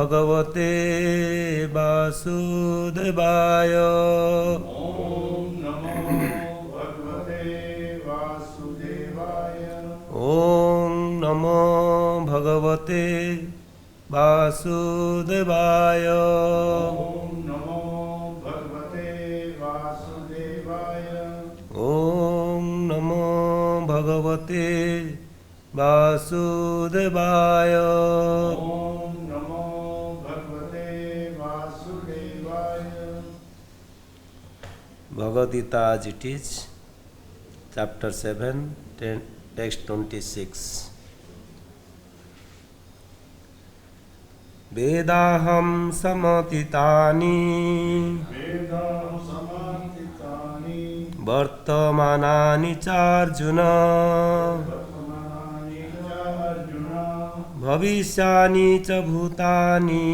भगवते वासुदेवाय। ॐ नमो भगवते वासुदेवाय। ॐ नमो भगवते वासुदेवाय। ॐ नमो भगवते वासुदेवाय। ॐ नमो भगवते वासुदेवाय। ॐ नमो भगवते वासुदेवाय। Bhagavad Gita as it is, chapter 7, text 26. Vedaham samatitani वेदाहं समाहितानि vartamanani charjuna वर्तमानानि च अर्जुन bhavishyani cha bhutani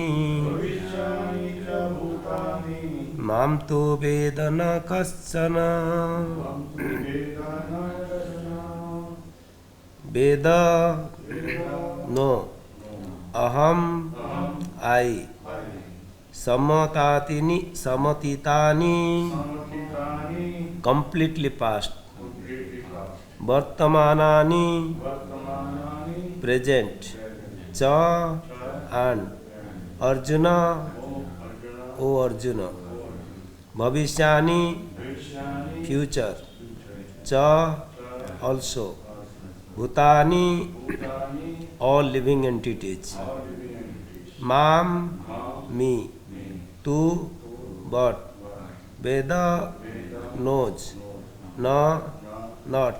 भविष्यानि च भूतानि mam tu vedana kaschana. त्वं तु वेदानां Veda, Veda no. Aham, I. Samatitani, समर्पितानि completely past. completely Vartamanani, वर्तमानानि present. Cha and Arjuna, O Arjuna. Bhavishyani, भविष्यानि future. Cha also. Bhutani, भूतानि all living entities. Mam, me. Tu, but. Veda, knows. Na, not.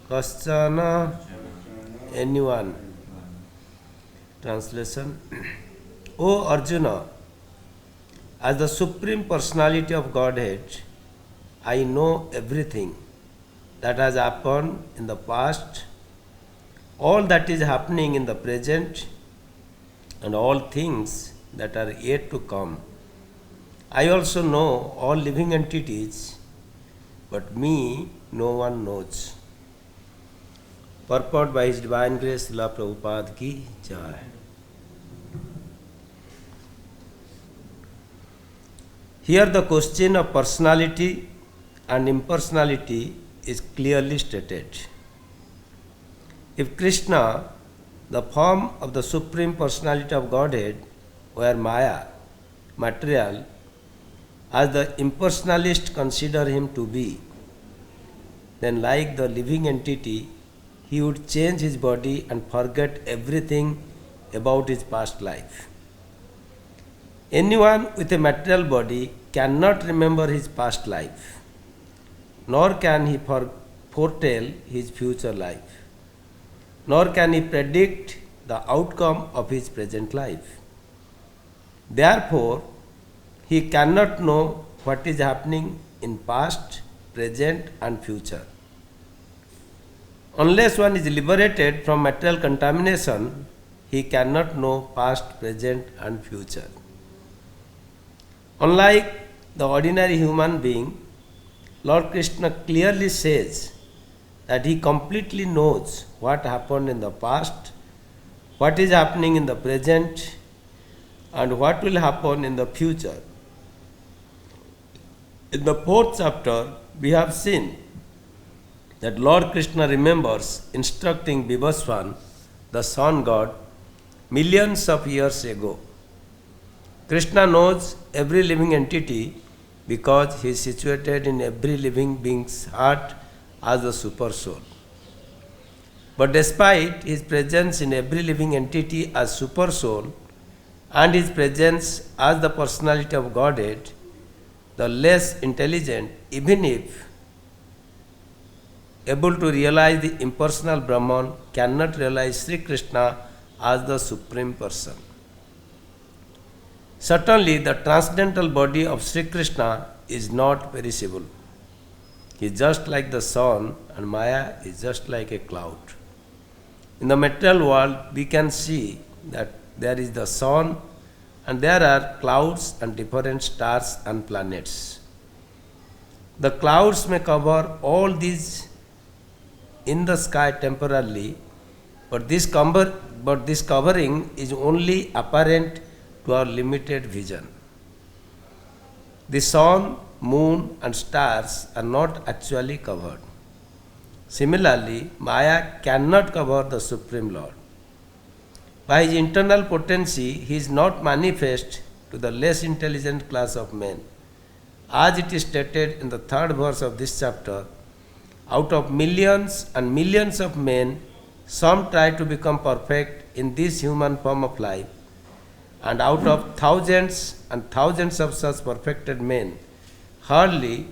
Kaschana, anyone. Translation. O Arjuna, as the Supreme Personality of Godhead, I know everything that has happened in the past, all that is happening in the present, and all things that are yet to come. I also know all living entities, but me no one knows. Purport by His Divine Grace, Srila Prabhupada ki jai. Here the question of personality and impersonality is clearly stated. If Krishna, the form of the Supreme Personality of Godhead, were Maya, material, as the impersonalists consider him to be, then like the living entity, he would change his body and forget everything about his past life. Anyone with a material body cannot remember his past life, nor can he foretell his future life, nor can he predict the outcome of his present life. Therefore, he cannot know what is happening in past, present, and future. Unless one is liberated from material contamination, he cannot know past, present, and future. Unlike the ordinary human being, Lord Krishna clearly says that he completely knows what happened in the past, what is happening in the present, and what will happen in the future. In the 4th chapter, we have seen that Lord Krishna remembers instructing Vibhaswan, the sun god, millions of years ago. Krishna knows every living entity because he is situated in every living being's heart as the super soul. But despite his presence in every living entity as super soul and his presence as the personality of Godhead, the less intelligent, even if able to realize the impersonal Brahman, cannot realize Sri Krishna as the Supreme Person. Certainly, the transcendental body of Sri Krishna is not perishable. He is just like the sun, and Maya is just like a cloud. In the material world, we can see that there is the sun, and there are clouds and different stars and planets. The clouds may cover all these in the sky temporarily, but this covering is only apparent to our limited vision. The sun, moon, and stars are not actually covered. Similarly, Maya cannot cover the Supreme Lord. By his internal potency, he is not manifest to the less intelligent class of men. As it is stated in the 3rd verse of this chapter, out of millions and millions of men, some try to become perfect in this human form of life, and out of thousands and thousands of such perfected men, hardly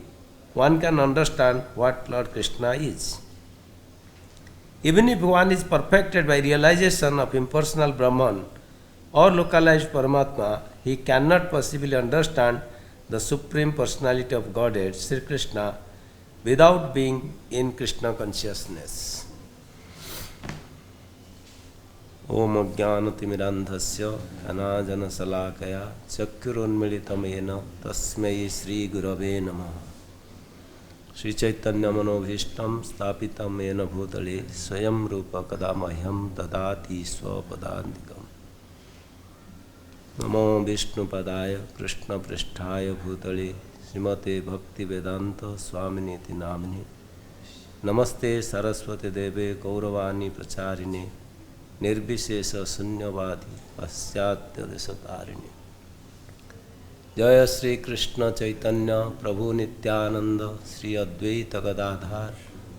one can understand what Lord Krishna is. Even if one is perfected by realization of impersonal Brahman or localized Paramatma, he cannot possibly understand the Supreme Personality of Godhead, Sri Krishna, without being in Krishna consciousness. Om Jnanatimirandhasya Anajanasalakaya Chakkirunmilitamena Tasmai Sri Gurave Namaha. Sri Chaitanya Manobhishtam Stapitam Ena Bhutale Swayam Rupa Kadamahyam Dadati Swapadandikam. Namo Vishnu Padaya Krishna Pristhaya Bhutale Srimate Bhakti Vedanta Swaminiti Namini. Namaste Saraswati Deve Gauravani Pracharine Nirbishesha Sunyavadi Pasyatya Desatarini. Jaya Sri Krishna Chaitanya Prabhu Nityananda Sri Advaita Gadadhar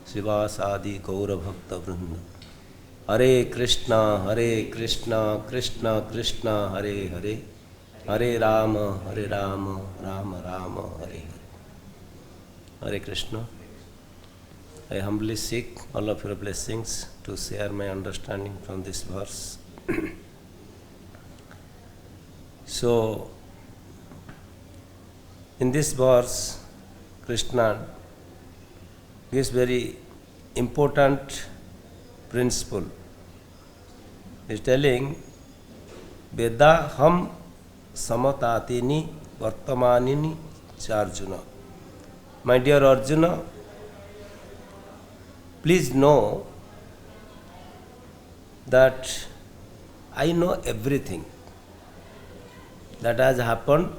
Srivasadi Gaura Bhakta Vrinda. Hare Krishna Krishna Krishna Hare Hare Hare Rama Rama Rama Hare Hare. Hare Krishna. I humbly seek all of your blessings to share my understanding from this verse. So, in this verse, Krishna gives very important principle. He is telling, Veda ham samatatini vartamanini charjuna. My dear Arjuna, please know that I know everything that has happened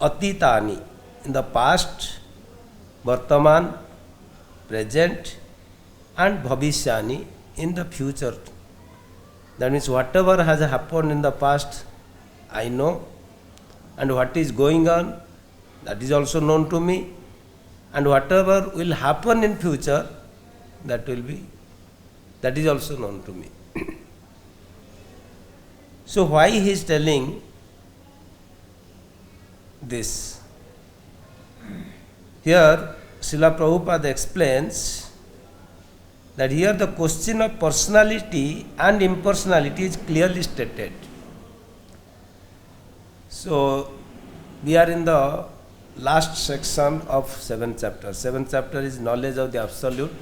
atitani, in the past, vartaman, present, and bhavishyani, in the future. That means whatever has happened in the past, I know, and what is going on, that is also known to me, and whatever will happen in future, that is also known to me. So why he is telling this? Here Srila Prabhupada explains that here the question of personality and impersonality is clearly stated. So we are in the last section of 7th chapter. 7th chapter is knowledge of the Absolute.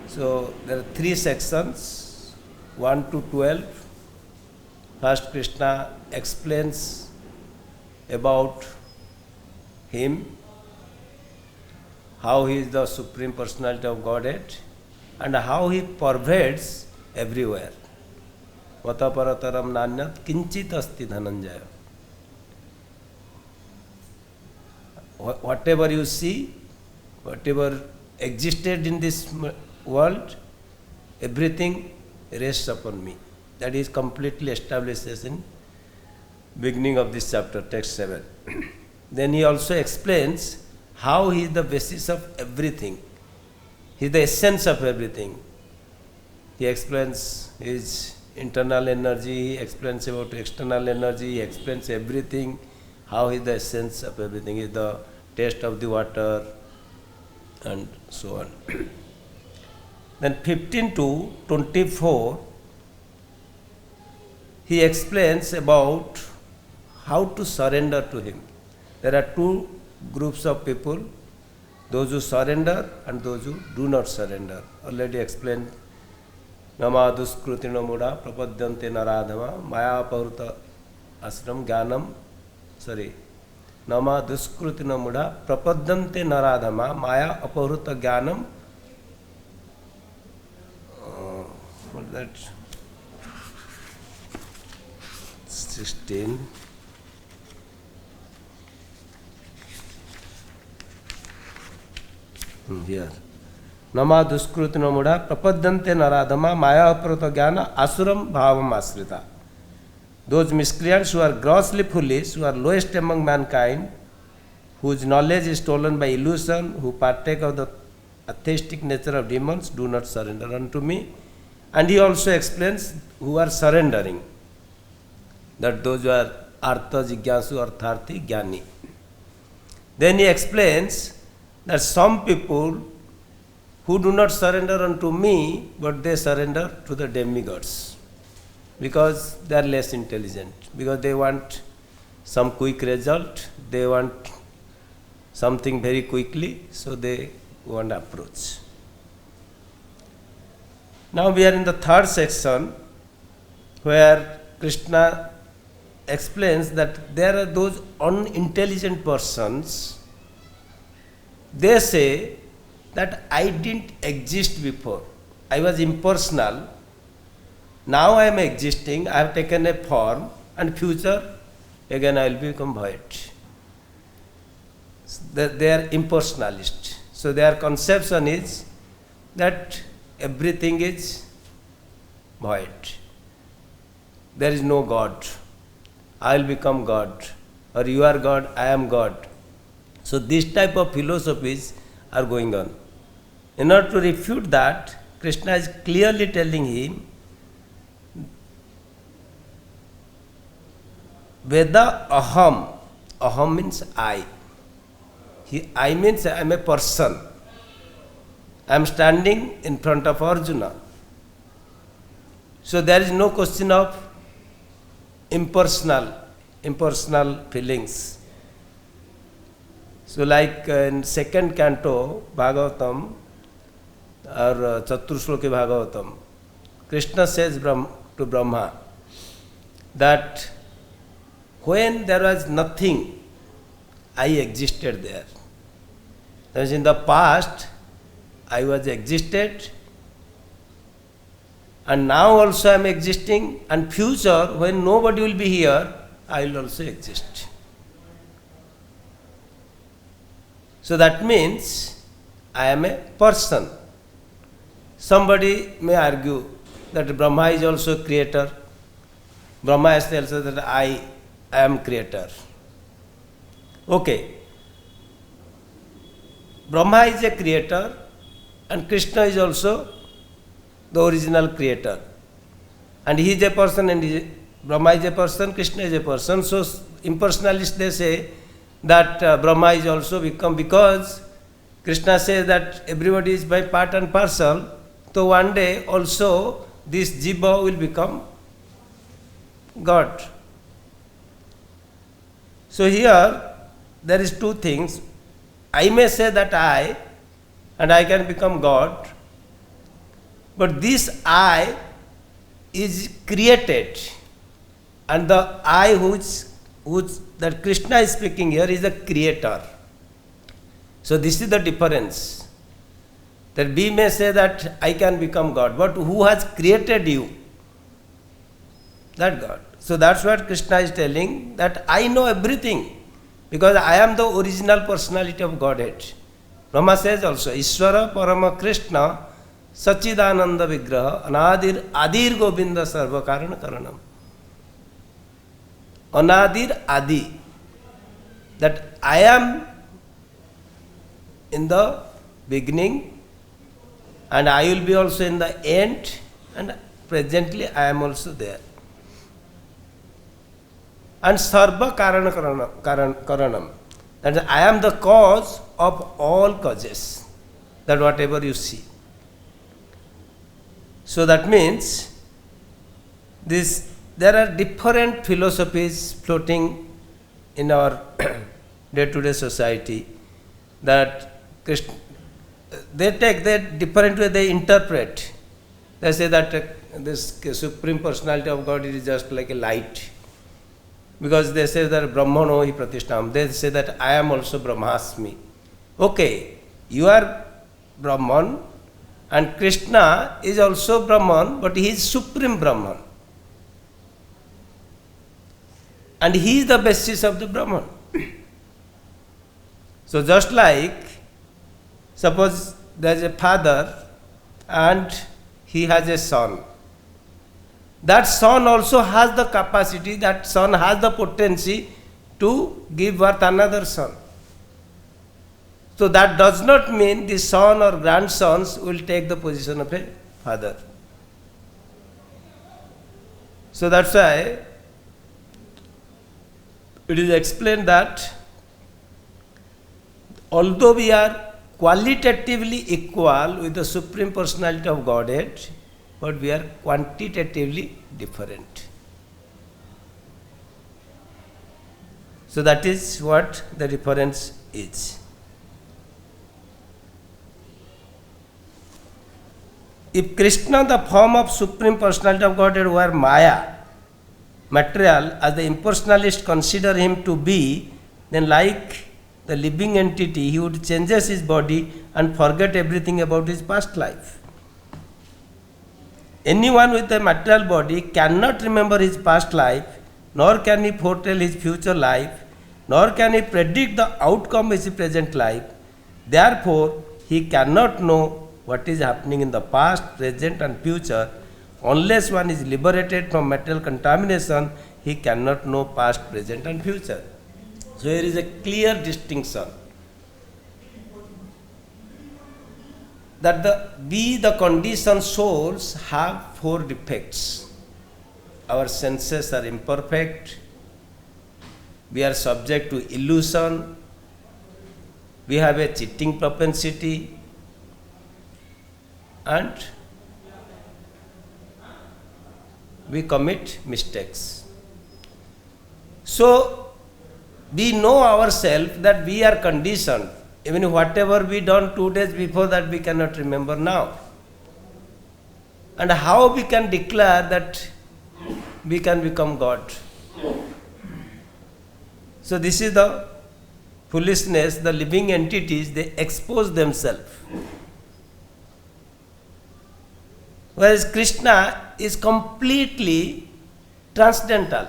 So there are 3 sections, 1 to 12. First, Krishna explains about him, how he is the Supreme Personality of Godhead, and how he pervades everywhere. Vata parataram nanyat kinchit asti dhananjaya. Whatever you see, whatever existed in this world, everything rests upon me. That is completely established in beginning of this chapter, text 7. Then he also explains how he is the basis of everything. He is the essence of everything. He explains his internal energy, he explains about external energy, he explains everything, how he is the essence of everything, he is the taste of the water, and so on. Then 15 to 24, he explains about how to surrender to him. There are 2 groups of people, those who surrender and those who do not surrender. Already explained. Nama duskrutina muda prapadyante naradhama maya paruta asram jnanam. Nama duskrutina muda prapadyante naradhama maya aparuta jnanam. What is that? 16. Here. Nama duskrutino muda prapadyante naradhama maya aprata jnana asuram bhavam asrita. Those miscreants who are grossly foolish, who are lowest among mankind, whose knowledge is stolen by illusion, who partake of the atheistic nature of demons, do not surrender unto me. And he also explains who are surrendering, that those who are artha jigyasu artharthi jnani. Then he explains that some people who do not surrender unto me, but they surrender to the demigods, because they are less intelligent, because they want some quick result, they want something very quickly, so they want approach. Now we are in the third section, where Krishna explains that there are those unintelligent persons. They say that I didn't exist before. I was impersonal. Now I am existing. I have taken a form, and future again I will become void. They are impersonalist. So their conception is that everything is void. There is no God. I will become God. Or you are God, I am God. So this type of philosophies are going on. In order to refute that, Krishna is clearly telling him, Veda aham. Aham means I. I means I am a person. I am standing in front of Arjuna. So there is no question of impersonal feelings. So like in second canto Bhagavatam or Chaturshloki Bhagavatam, Krishna says to Brahma that when there was nothing, I existed there. That is, in the past, I was existed, and now also I am existing, and future, when nobody will be here, I will also exist. So that means I am a person. Somebody may argue that Brahma is also creator. Brahma has tells us that I am creator. Okay. Brahma is a creator and Krishna is also the original creator. And he is a person and Brahma is a person, Krishna is a person. So impersonalists, they say that Brahma is also become, because Krishna says that everybody is by part and parcel. So one day also this Jiva will become God. So here there is two things. I may say that I, and I can become God, but this I is created, and the I which that Krishna is speaking here is the creator. So this is the difference. That we may say that I can become God, but who has created you? That God. So that's what Krishna is telling, that I know everything, because I am the original personality of Godhead. Brahma says also, Ishvara Parama Krishna Sachidananda Vigraha Anadir Adir Govinda Sarva Karana Karanam. Anadir Adi. That I am in the beginning and I will be also in the end, and presently I am also there. And Sarva Karana Karanam. That I am the cause of all causes. That whatever you see. So that means there are different philosophies floating in our day-to-day society, that they take that different way, they interpret. They say that this Supreme Personality of God is just like a light. Because they say that Brahmano hi pratistham. They say that I am also Brahmasmi. Okay, you are Brahman and Krishna is also Brahman, but he is Supreme Brahman. And he is the basis of the Brahman. So just like, suppose there is a father and he has a son. That son also has the capacity, that son has the potency to give birth another son. So that does not mean the son or grandsons will take the position of a father. So that's why it is explained that although we are qualitatively equal with the Supreme Personality of Godhead, but we are quantitatively different. So that is what the difference is. If Krishna, the form of Supreme Personality of Godhead, were Maya, material, as the impersonalists consider him to be, then like the living entity, he would change his body and forget everything about his past life. Anyone with a material body cannot remember his past life, nor can he foretell his future life, nor can he predict the outcome of his present life. Therefore, he cannot know what is happening in the past, present and future. Unless one is liberated from material contamination, he cannot know past, present and future. So here is a clear distinction that the conditioned souls have 4 defects. Our senses are imperfect, we are subject to illusion, we have a cheating propensity, and we commit mistakes. So we know ourselves that we are conditioned. Even whatever we done 2 days before that we cannot remember now. And how we can declare that we can become God? So this is the foolishness, the living entities, they expose themselves. Whereas Krishna is completely transcendental,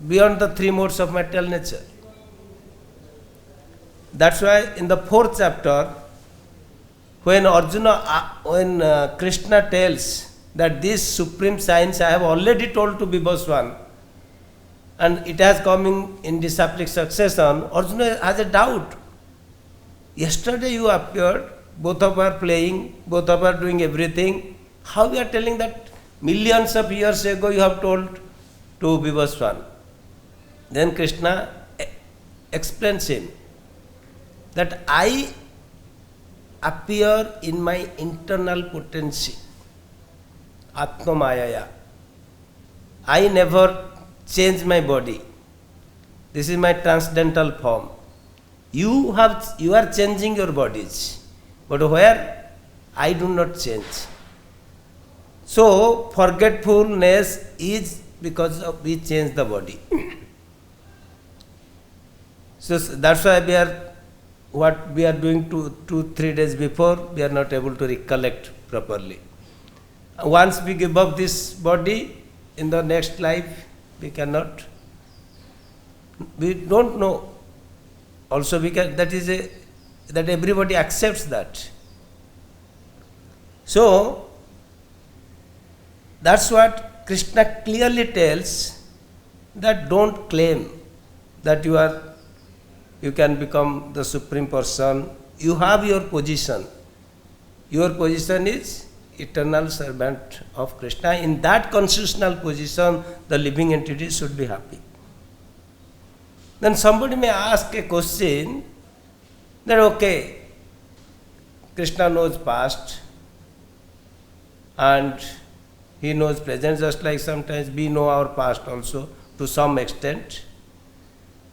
beyond the 3 modes of material nature. That's why in the 4th chapter, when Krishna tells that this supreme science I have already told to Vibhaswan, and it has come in disciplic succession, Arjuna has a doubt. Yesterday you appeared, both of us are playing, both of us are doing everything. How you are telling that millions of years ago you have told to Vibhaswan? Then Krishna explains him that I appear in my internal potency, Atma Mayaya. I never change my body. This is my transcendental form. You are changing your bodies, but where I do not change. So forgetfulness is because of we change the body. So that's why what we are doing 2-3 days before, we are not able to recollect properly. Once we give up this body, in the next life, we don't know. Also, that everybody accepts that. So, that's what Krishna clearly tells, that don't claim that you can become the Supreme Person. You have your position. Your position is eternal servant of Krishna. In that constitutional position, the living entity should be happy. Then somebody may ask a question that, okay, Krishna knows past and he knows present, just like sometimes we know our past also to some extent.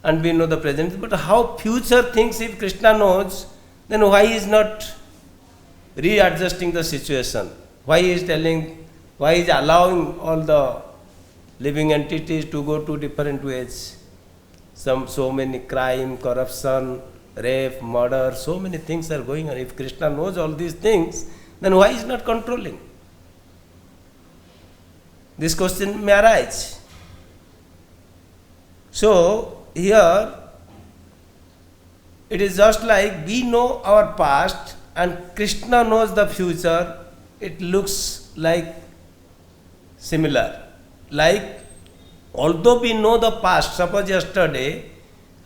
And we know the present, but how future things if Krishna knows, then why he is not readjusting the situation? Why he is allowing all the living entities to go to different ways? So many crime, corruption, rape, murder, so many things are going on. If Krishna knows all these things, then why is not controlling? This question may arise. So here it is just like we know our past and Krishna knows the future. It looks like similar. Like, although we know the past, suppose yesterday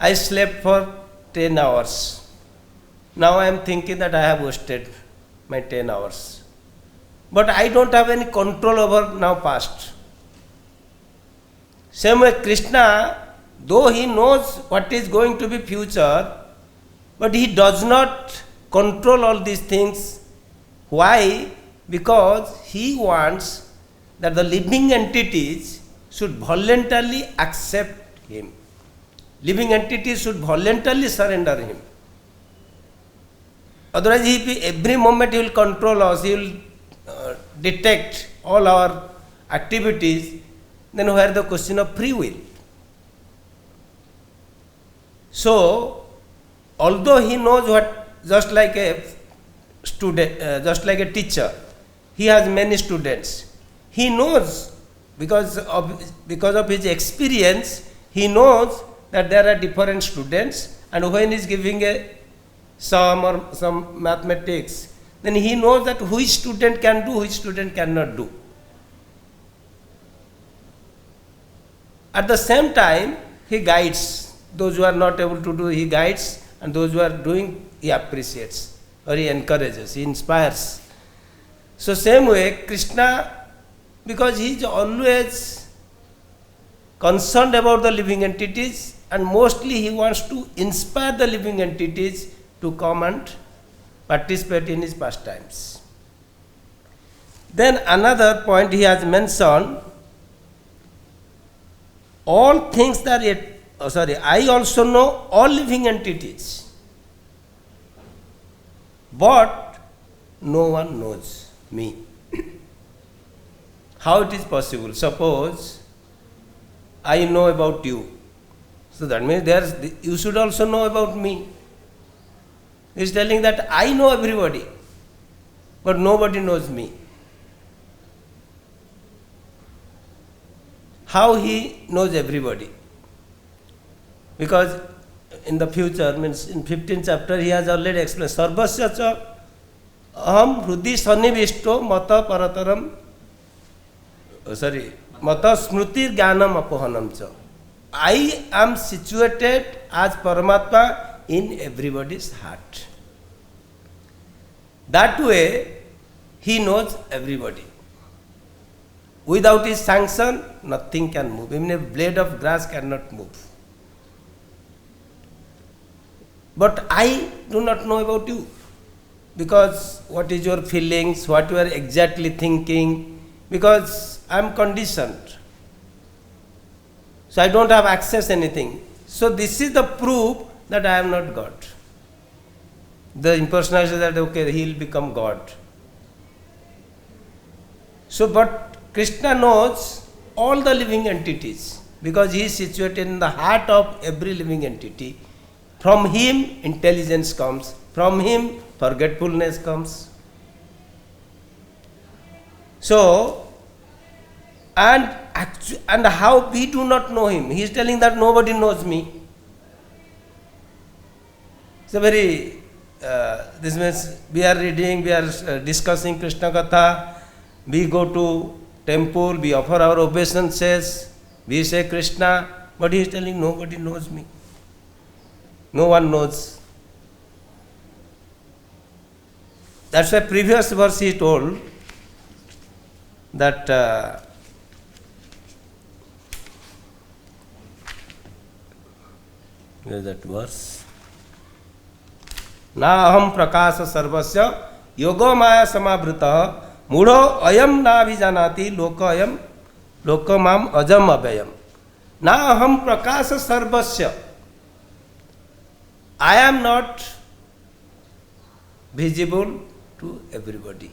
I slept for 10 hours. Now I am thinking that I have wasted my 10 hours. But I don't have any control over now past. Same way Krishna, though he knows what is going to be future, but he does not control all these things. Why? Because he wants that the living entities should voluntarily accept him. Living entities should voluntarily surrender him. Otherwise, every moment he will control us, he will detect all our activities. Then where the question of free will? So, although he knows what, just like a student, just like a teacher, he has many students. He knows because of his experience, he knows that there are different students, and when he is giving a sum or some mathematics, then he knows that which student can do, which student cannot do. At the same time, he guides those who are not able to do, he guides, and those who are doing, he appreciates or he encourages, he inspires. So same way, Krishna, because he is always concerned about the living entities, and mostly he wants to inspire the living entities to come and participate in his pastimes. Then another point he has mentioned, all things that I also know all living entities, but no one knows me. How it is possible? Suppose I know about you, so that means you should also know about me. He is telling that I know everybody, but nobody knows me. How he knows everybody? Because in the future, means in 15th chapter, he has already explained, Sarvasya cha aham hrudi sannivishto mata parataram, mata smrutir jnanam apohanam cha. I am situated as Paramatma in everybody's heart. That way, he knows everybody. Without his sanction, nothing can move. Even a blade of grass cannot move. But I do not know about you, because what is your feelings, what you are exactly thinking, because I am conditioned. So I don't have access to anything. So this is the proof that I am not God. The impersonation says that okay, he will become God. So but Krishna knows all the living entities, because he is situated in the heart of every living entity. From him intelligence comes, from him forgetfulness comes. So, and how we do not know him? He is telling that nobody knows me. It's a very, this means we are reading, we are discussing Krishna Katha, we go to temple, we offer our obeisances, we say Krishna, but he is telling nobody knows me. No one knows. That's why previous verse he told that where is that verse? Na aham prakasa sarvasya yoga maya samavrita mudho ayam na vijanati loka mam ajam abhayam. Na aham prakasa sarvasya. I am not visible to everybody.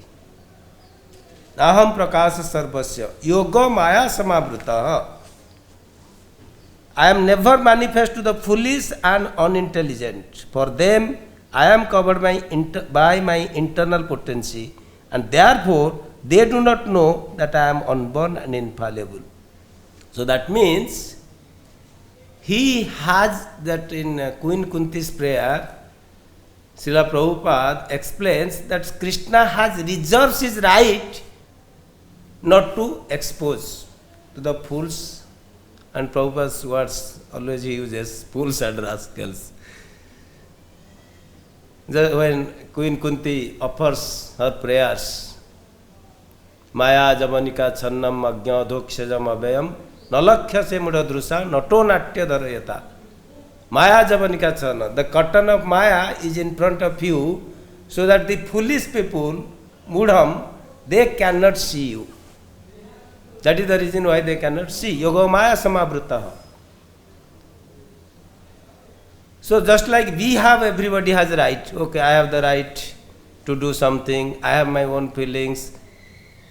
Aham prakasa sarvasya yoga maya samavrita. I am never manifest to the foolish and unintelligent. For them, I am covered by my internal potency, and therefore they do not know that I am unborn and infallible. So that means he has that in Queen Kunti's prayer. Srila Prabhupada explains that Krishna has reserves his right not to expose to the fools, and Prabhupada's words always he uses, fools and rascals. When Queen Kunti offers her prayers, Maya Jamanika Channam Agnya Dhokshajam Abhayam Nalakhya Se Mudadrusa Nato Natya Dharayata. Maya Javanika Chana. The curtain of Maya is in front of you so that the foolish people, Mudham, they cannot see you. That is the reason why they cannot see. Yoga Maya Samabhrutaha. So just like we have, everybody has a right. Okay, I have the right to do something. I have my own feelings.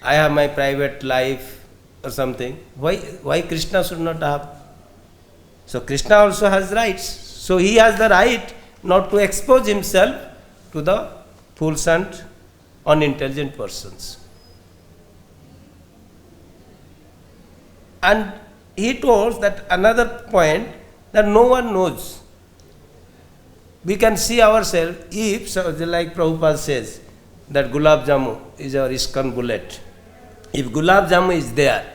I have my private life or something. Why Krishna should not have? So Krishna also has rights. So he has the right not to expose himself to the fools and unintelligent persons. And he told that another point, that no one knows. We can see ourselves if, so like Prabhupada says, that Gulab Jamu is our ISKCON bullet. If Gulab Jamu is there,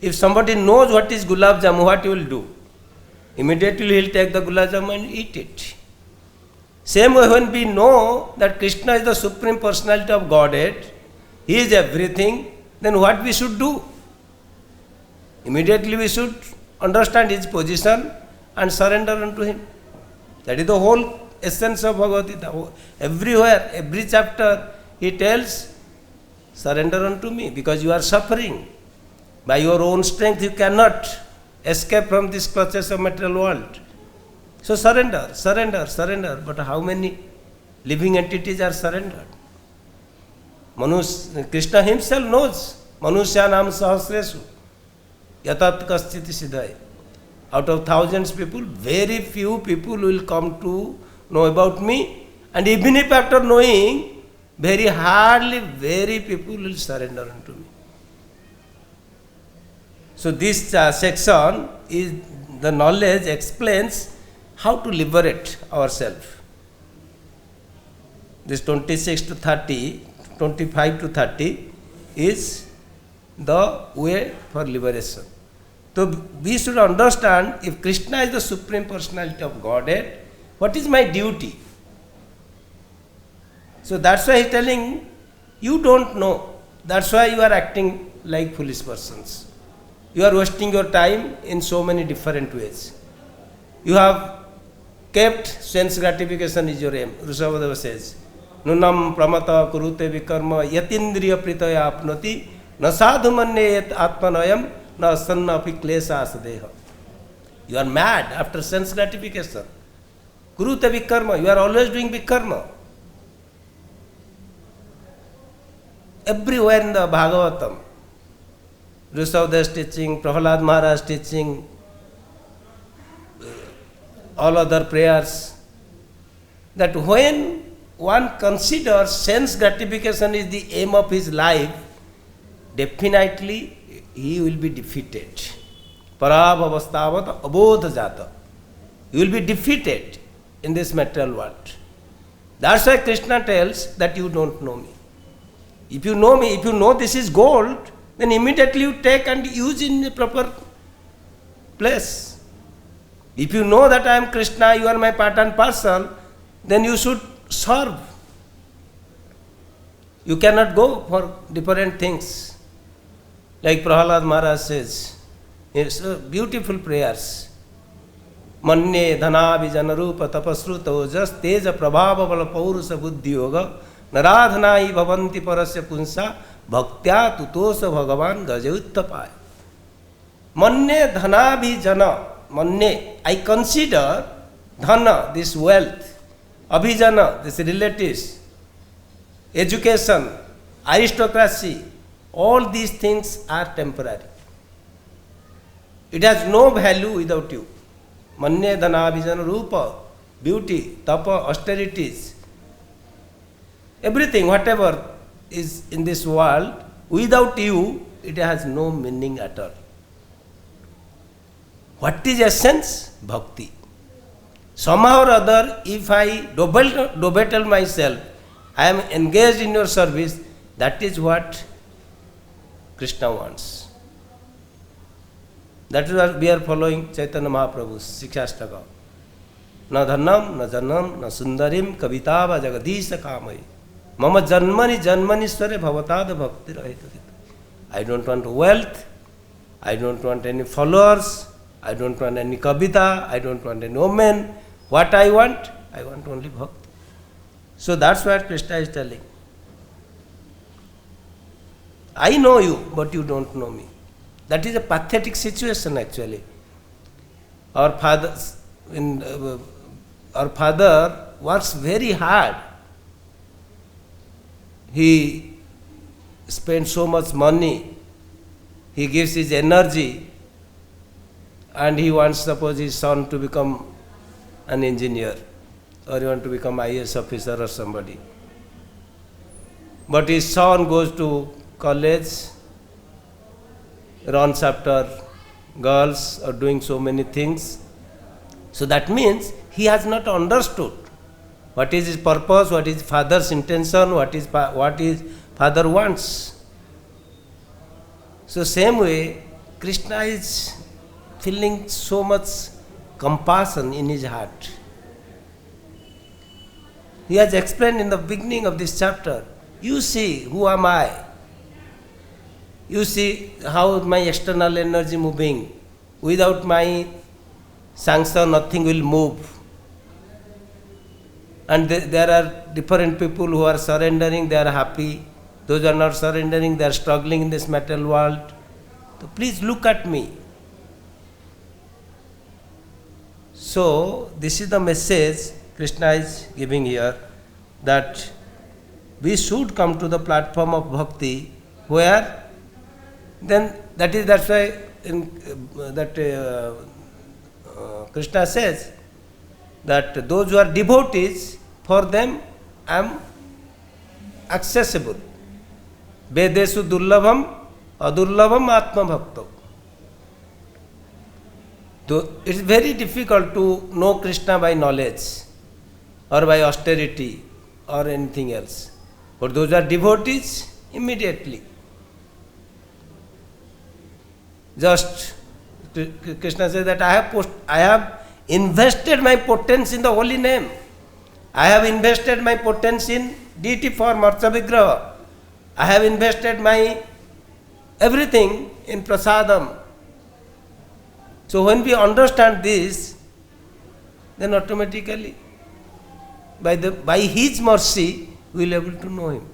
if somebody knows what is Gulab Jamu, what he will do? Immediately he will take the Gulab Jamu and eat it. Same way, when we know that Krishna is the Supreme Personality of Godhead, he is everything, then what we should do? Immediately we should understand his position and surrender unto him. That is the whole essence of Bhagavad Gita. Everywhere, every chapter, he tells, surrender unto me, because you are suffering. By your own strength you cannot escape from these clutches of material world. So surrender, surrender, surrender. But how many living entities are surrendered? Krishna himself knows. Manusyanam sahasresu yatat kaschiti siddhai. Out of thousands people, very few people will come to know about me. And even if after knowing, very hardly, very people will surrender unto me. So this section is the knowledge explains how to liberate ourselves. This 26 to 30, 25 to 30 is the way for liberation. So we should understand, if Krishna is the Supreme Personality of Godhead, what is my duty? So that's why he is telling, you don't know. That's why you are acting like foolish persons. You are wasting your time in so many different ways. You have kept sense gratification is your aim. Rishabhadeva says, Nunam pramata kurute vikarma yatindriya pritaya apnoti na sadhu manne yat atmanayam na asanna api klesa asadeha. You are mad after sense gratification. Kurute vikarma, you are always doing vikarma. Everywhere in the Bhagavatam, Rishabhadeva teaching, Prahlad Maharaj teaching, all other prayers, that when one considers sense gratification is the aim of his life, definitely he will be defeated. Parabhavastavat abodha jata. You will be defeated in this material world. That's why Krishna tells that you don't know me. If you know me, if you know this is gold, then immediately you take and use in the proper place. If you know that I am Krishna, you are my part and parcel, then you should serve. You cannot go for different things. Like Prahlad Maharaj says, it's beautiful prayers. Manne dhana vijana rupa tapasruta ojas teja prabhava vala paurusa buddhi yoga naradhanai bhavanti parasya punsa bhaktya tutosa bhagavan gajautthapaya. Manne dhana vijana. Manne, I consider dhana, this wealth, abhijana, this relatives, education, aristocracy, all these things are temporary. It has no value without you. Manne dhana abhijana rupa, beauty, tapa, austerities, everything, whatever is in this world, without you, it has no meaning at all. What is essence? Bhakti. Somehow or other, if I double myself, I am engaged in your service, that is what Krishna wants. That is what we are following Chaitanya Mahaprabhu's Shikshastaka. Na dhanam, na janam, na sundarim, kavitava jagadisha kamai. Mama janmani janmanisware bhavatad bhakti rahita. I don't want wealth, I don't want any followers, I don't want any kavita, I don't want any woman. What I want only bhakti. So that's what Krishna is telling. I know you, but you don't know me. That is a pathetic situation actually. Our father works very hard. He spends so much money, he gives his energy, and he wants, suppose, his son to become an engineer, or he wants to become IAS officer or somebody. But his son goes to college, runs after girls, or doing so many things. So that means he has not understood what is his purpose, what is father's intention, what is father wants. So same way, Krishna is feeling so much compassion in his heart. He has explained in the beginning of this chapter, you see, who am I? You see how my external energy moving. Without my sanction, nothing will move. And there are different people who are surrendering, they are happy. Those who are not surrendering, they are struggling in this material world. So please look at me. So this is the message Krishna is giving here, that we should come to the platform of bhakti, where then that's why Krishna says that those who are devotees, for them I am accessible. Vedesu durlabham adurlabham atma bhakto. So it is very difficult to know Krishna by knowledge or by austerity or anything else. But those who are devotees, immediately. Just Krishna says that I have invested my potence in the holy name. I have invested my potence in deity form, Archa Vigraha. I have invested my everything in prasadam. So when we understand this, then automatically by his mercy we will be able to know him.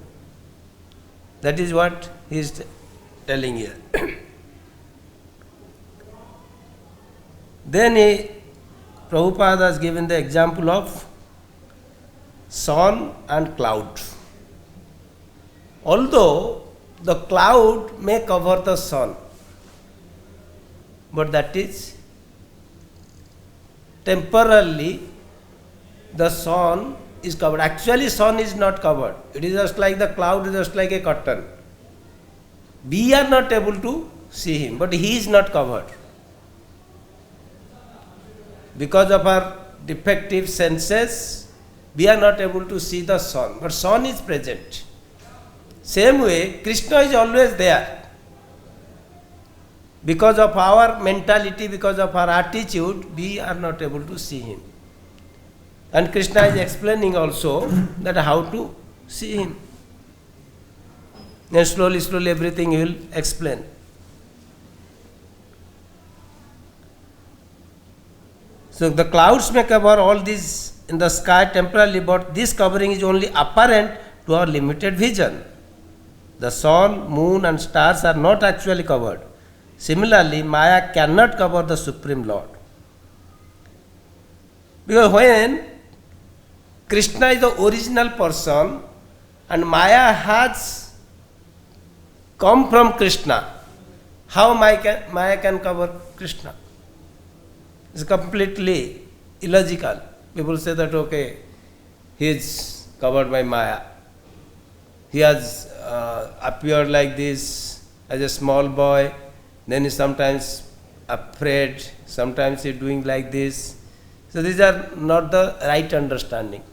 That is what he is telling here. Then Prabhupada has given the example of sun and cloud. Although the cloud may cover the sun, but that is temporarily the sun is covered. Actually, sun is not covered. It is just like the cloud is just like a curtain. We are not able to see him, but he is not covered. Because of our defective senses, we are not able to see the sun, but sun is present. Same way, Krishna is always there. Because of our mentality, because of our attitude, we are not able to see him. And Krishna is explaining also that how to see him. And slowly everything he will explain. So the clouds may cover all these in the sky temporarily, but this covering is only apparent to our limited vision. The sun, moon and stars are not actually covered. Similarly, Maya cannot cover the Supreme Lord. Because when Krishna is the original person and Maya has come from Krishna, how Maya can cover Krishna? It's completely illogical. People say that, okay, he is covered by Maya. He has appeared like this as a small boy, then he sometimes afraid, sometimes he is doing like this. So these are not the right understanding.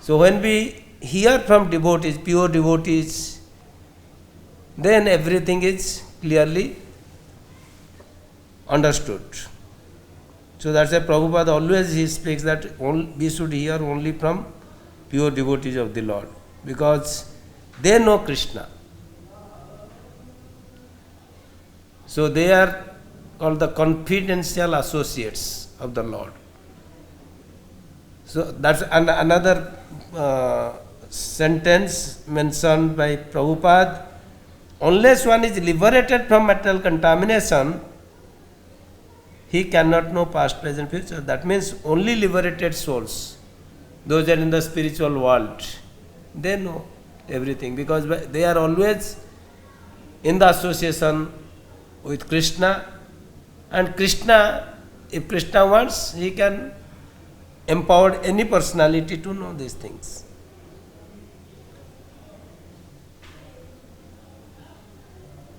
So when we hear from devotees, pure devotees, then everything is clearly understood. So that's why Prabhupada always he speaks that we should hear only from pure devotees of the Lord, because they know Krishna. So they are called the confidential associates of the Lord. So that's another sentence mentioned by Prabhupada. Unless one is liberated from material contamination, he cannot know past, present, future. That means only liberated souls, those are in the spiritual world, they know everything, because they are always in the association with Krishna. And Krishna, if Krishna wants, he can empower any personality to know these things.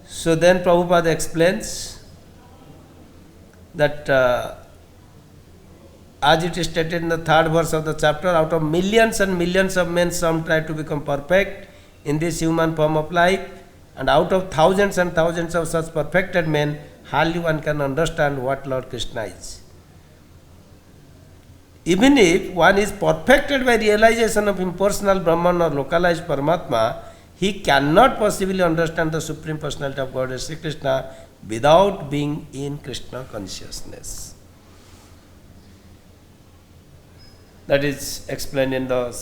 So then Prabhupada explains that as it is stated in the 3rd verse of the chapter, out of millions and millions of men, some try to become perfect in this human form of life, and out of thousands and thousands of such perfected men, hardly one can understand what Lord Krishna is. Even if one is perfected by realization of impersonal Brahman or localized Paramatma, he cannot possibly understand the Supreme Personality of Godhead Sri Krishna without being in Krishna consciousness. That is explained in the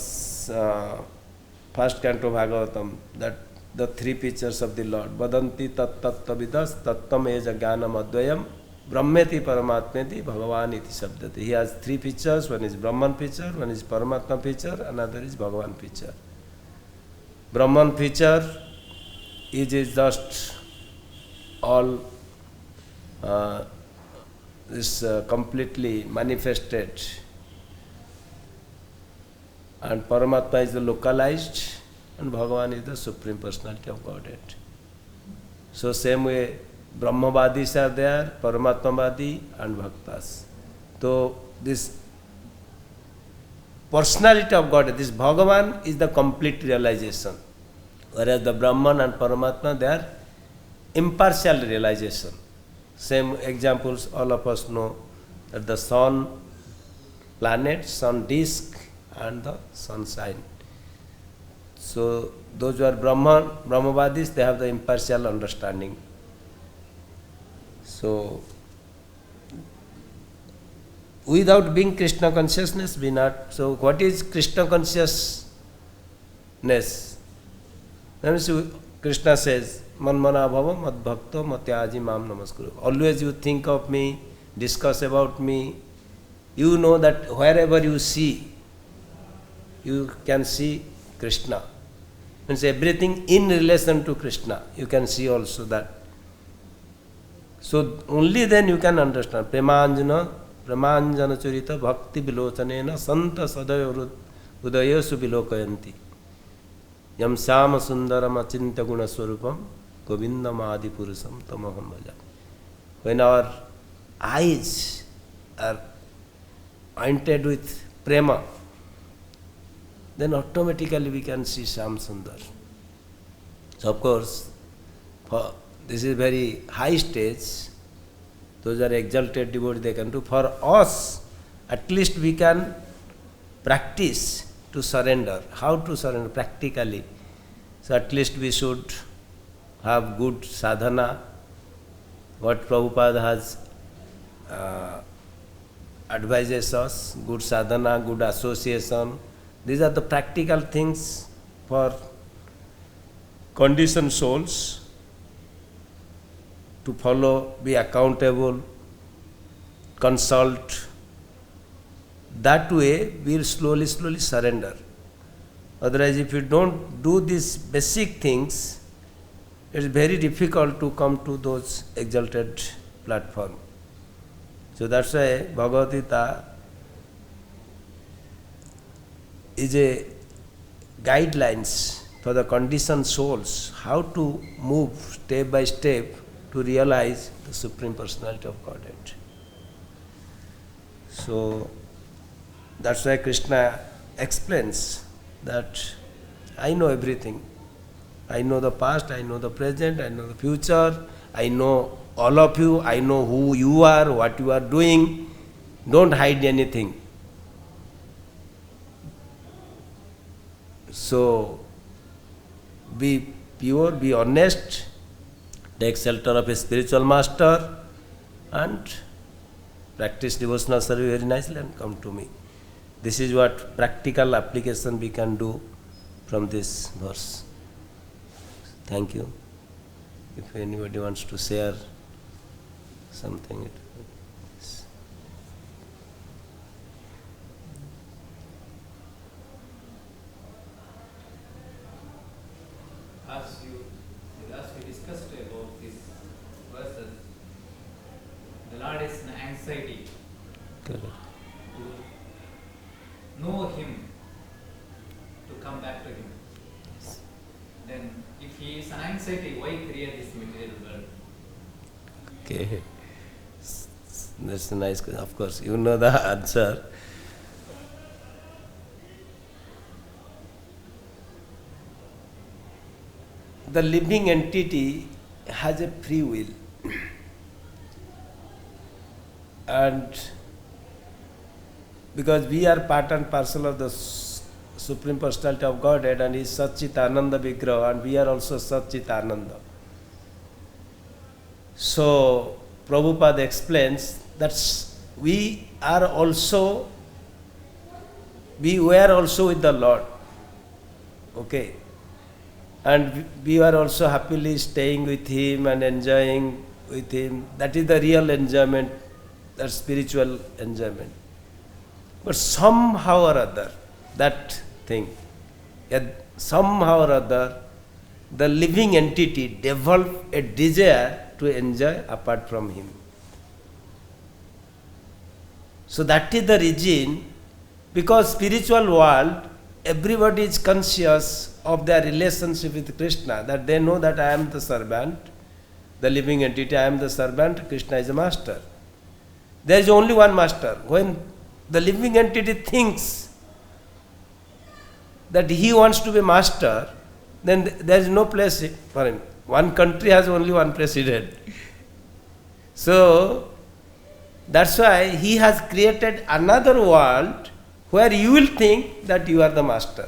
first canto of Bhagavatam, that the 3 features of the Lord. Vadanti tat tattavidas tattam eja jnanam advayam brahmeti paramatmeti bhagavan iti sabdati. He has 3 features. One is Brahman feature, one is Paramatma feature, another is Bhagavan feature. Brahman feature is just all completely manifested, and Paramatma is the localized, and Bhagavan is the Supreme Personality of Godhead. So same way Brahmavadis are there, Paramatmavadi and Bhaktas. So this personality of Godhead, this Bhagavan is the complete realization, whereas the Brahman and Paramatma, they are impartial realization. Same examples all of us know, that the sun, planet, sun disk and the sunshine. So those who are Brahmavadis, they have the impartial understanding. So without being Krishna consciousness, we not. So what is Krishna consciousness? That means Krishna says, Manmana bhava mad bhakto matyaji mam namaskuru. Always you think of me, discuss about me. You know that wherever you see, you can see Krishna. Means everything in relation to Krishna, you can see also that. So only then you can understand. Premanjana churita bhakti vilochanena santa sadaya udayesu vilokayanti. Yam sama sundaram achinta guna swarupam govindam adi purusam tamaham bhaja. When our eyes are pointed with prema, then automatically we can see Shyam Sundar. So of course, this is very high stage. Those are exalted devotees, they can do. For us, at least we can practice to surrender. How to surrender? Practically. So at least we should have good sadhana. What Prabhupada has advises us, good sadhana, good association. These are the practical things for conditioned souls to follow, be accountable, consult. That way we will slowly surrender. Otherwise, if you don't do these basic things, it is very difficult to come to those exalted platform. So that's why Bhagavad Gita is a guidelines for the conditioned souls, how to move step by step to realize the Supreme Personality of Godhead. So that's why Krishna explains that I know everything. I know the past, I know the present, I know the future, I know all of you, I know who you are, what you are doing. Don't hide anything. So be pure, be honest, take shelter of a spiritual master and practice devotional service very nicely and come to me. This is what practical application we can do from this verse. Thank you. If anybody wants to share something. As we discussed about this verses, the Lord is in anxiety Correct. to know Him, to come back to Him. Then, if He is an anxiety, why create this material world? Okay. That's a nice question. Of course, you know the answer. The living entity has a free will. And because we are part and parcel of the Supreme Personality of Godhead and is Satchitananda Vigraha, and we are also Satchitananda. So Prabhupada explains that we were also with the Lord. Okay. And we were also happily staying with Him and enjoying with Him. That is the real enjoyment, that spiritual enjoyment. But somehow or other, that thing, somehow or other, the living entity developed a desire to enjoy apart from Him. So that is the reason, because spiritual world, everybody is conscious of their relationship with Krishna, that they know that I am the servant, the living entity, I am the servant, Krishna is the master. There is only one master. When the living entity thinks that he wants to be master, then there is no place for him. One country has only one president. So that's why he has created another world where you will think that you are the master.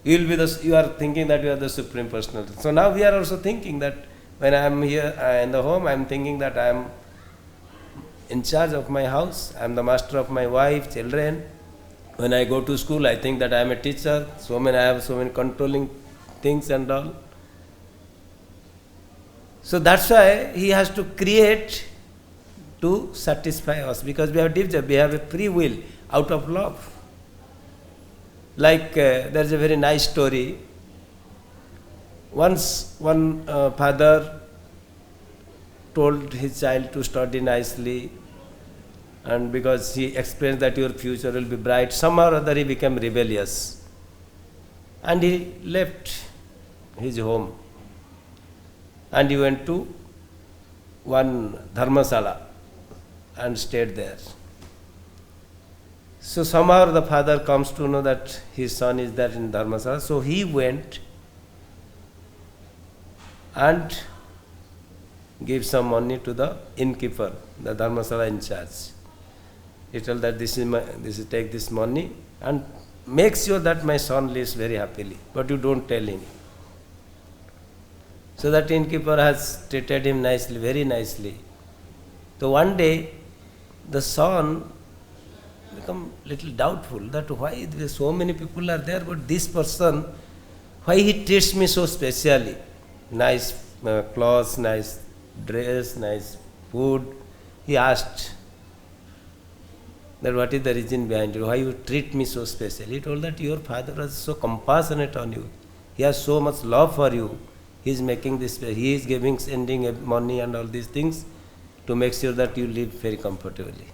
You are thinking that you are the Supreme Personality. So now we are also thinking that when I am here in the home, I am thinking that I am in charge of my house, I am the master of my wife, children. When I go to school, I think that I am a teacher. I have so many controlling things and all. So that's why he has to create to satisfy us, because we have a free will out of love. Like there is a very nice story. Once one father told his child to study nicely, and because he explained that your future will be bright, somehow or other he became rebellious. And he left his home. And he went to one dharmasala and stayed there. So somehow the father comes to know that his son is there in dharmasala. So he went and gave some money to the innkeeper, the dharmasala in charge. He told that take this money and make sure that my son lives very happily, but you don't tell him. So that innkeeper has treated him nicely, very nicely. So one day the son become little doubtful that why so many people are there, but this person, why he treats me so specially? Nice clothes, nice dress, nice food. He asked that what is the reason behind it, why you treat me so specially? He told that your father was so compassionate on you. He has so much love for you. He is making this, he is sending money and all these things to make sure that you live very comfortably.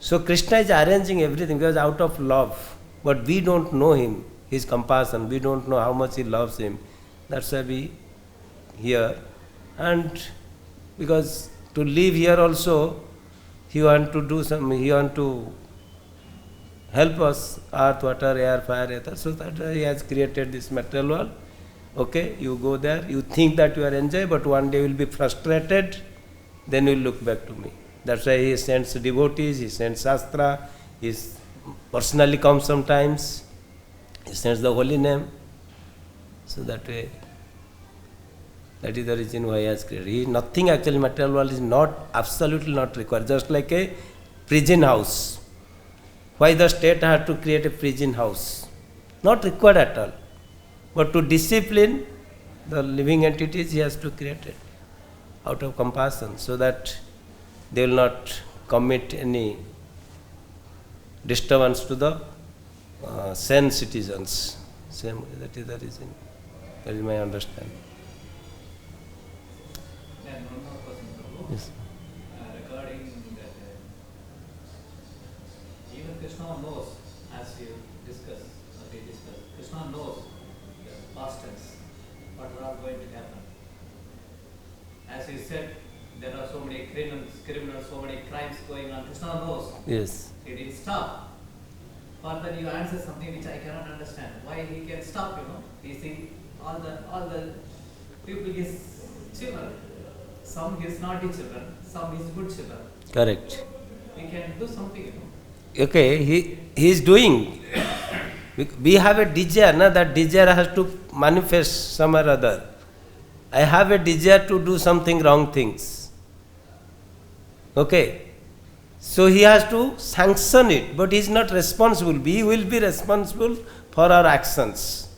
So Krishna is arranging everything because out of love, but we don't know him, his compassion, we don't know how much he loves him. That's why we here, and because to live here also, he want to do some, he want to help us, earth, water, air, fire, ether, so that he has created this material world. Okay, you go there, you think that you are enjoying, but one day you will be frustrated, then you will look back to me. That's why he sends devotees, he sends Shastra, he personally comes sometimes, he sends the holy name. So that way, that is the reason why he has created. Nothing actually, material world is not, absolutely not required, just like a prison house. Why the state had to create a prison house? Not required at all. But to discipline the living entities, he has to create it out of compassion, so that they will not commit any disturbance to the sane citizens. Same, that is the reason. That is my understanding. Then one more question, Prabhu. Yes. Regarding that, even Krishna knows, as we discussed, Krishna knows the past tense, what are all going to happen. As you said, there are so many criminals, so many crimes going on. Krishna knows. Yes. He didn't stop. Further, you answer something which I cannot understand. Why he can stop? He see all the people his children. Some his naughty children, some his good children. Correct. We can do something. Okay, he is doing. We have a desire, that desire has to manifest somewhere or other. I have a desire to do something wrong things. Okay. So he has to sanction it, but he is not responsible. We will be responsible for our actions.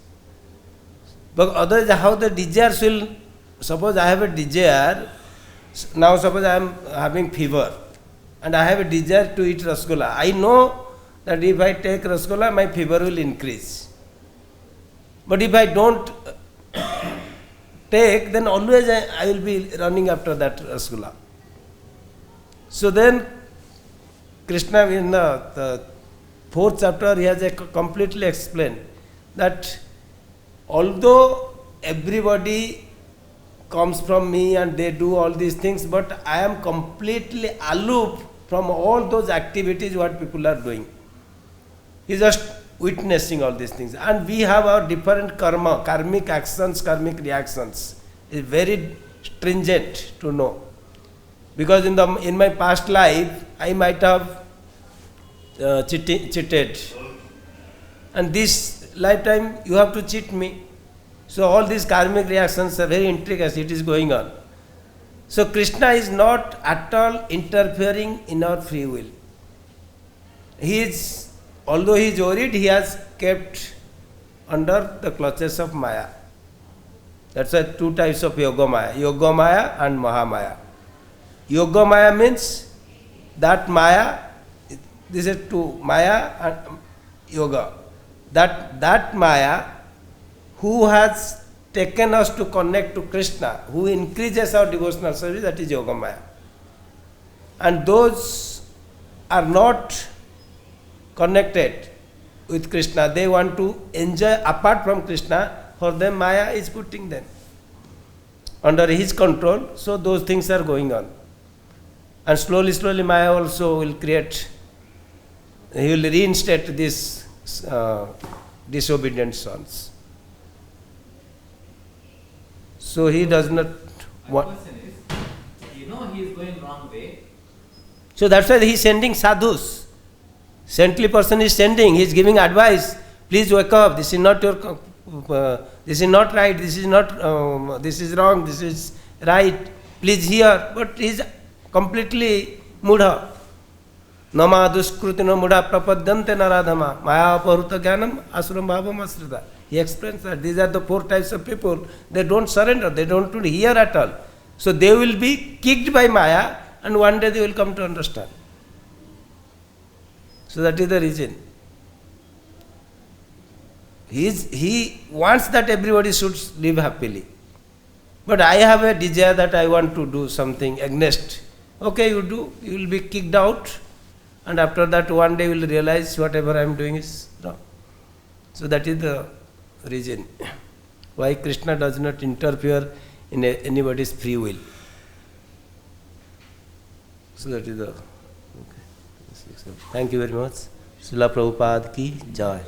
But otherwise, how the desires will, suppose I have a desire, now suppose I am having fever, and I have a desire to eat rasgulla. I know that if I take rasgulla, my fever will increase. But if I don't take, then always I will be running after that rasgulla. So then, Krishna in the 4th chapter, he has completely explained that although everybody comes from me and they do all these things, but I am completely aloof from all those activities what people are doing. He is just witnessing all these things. And we have our different karma, karmic actions, karmic reactions. It is very stringent to know. Because in my past life, I might have cheated. And this lifetime, you have to cheat me. So all these karmic reactions are very intricate, it is going on. So Krishna is not at all interfering in our free will. Although he is worried, he has kept under the clutches of Maya. That's why 2 types of Yoga Maya and Mahamaya. Yoga Maya means that Maya, this is 2, Maya and Yoga. That Maya who has taken us to connect to Krishna, who increases our devotional service, that is Yoga Maya. And those are not connected with Krishna, they want to enjoy apart from Krishna, for them Maya is putting them under his control, so those things are going on. And slowly Maya also will create, he will reinstate these disobedient sons. So he does not My question is, he is going wrong way. So that's why he is sending sadhus. Saintly person is sending, he is giving advice. Please wake up, this is not your, this is not right, this is not, this is wrong, this is right. Please hear. But he is completely mudha. Nama duskrutina mudha prapadyante naradhama maya aparuta jnanam asuram bhavam asrita. He explains that these are the 4 types of people. They don't surrender, they don't hear at all. So they will be kicked by Maya and one day they will come to understand. So that is the reason. He wants that everybody should live happily. But I have a desire that I want to do something against. Okay, you do, you will be kicked out, and after that one day you will realize whatever I am doing is wrong. So that is the reason why Krishna does not interfere in anybody's free will. So that is the okay. Thank you very much. Srila Prabhupada ki jai.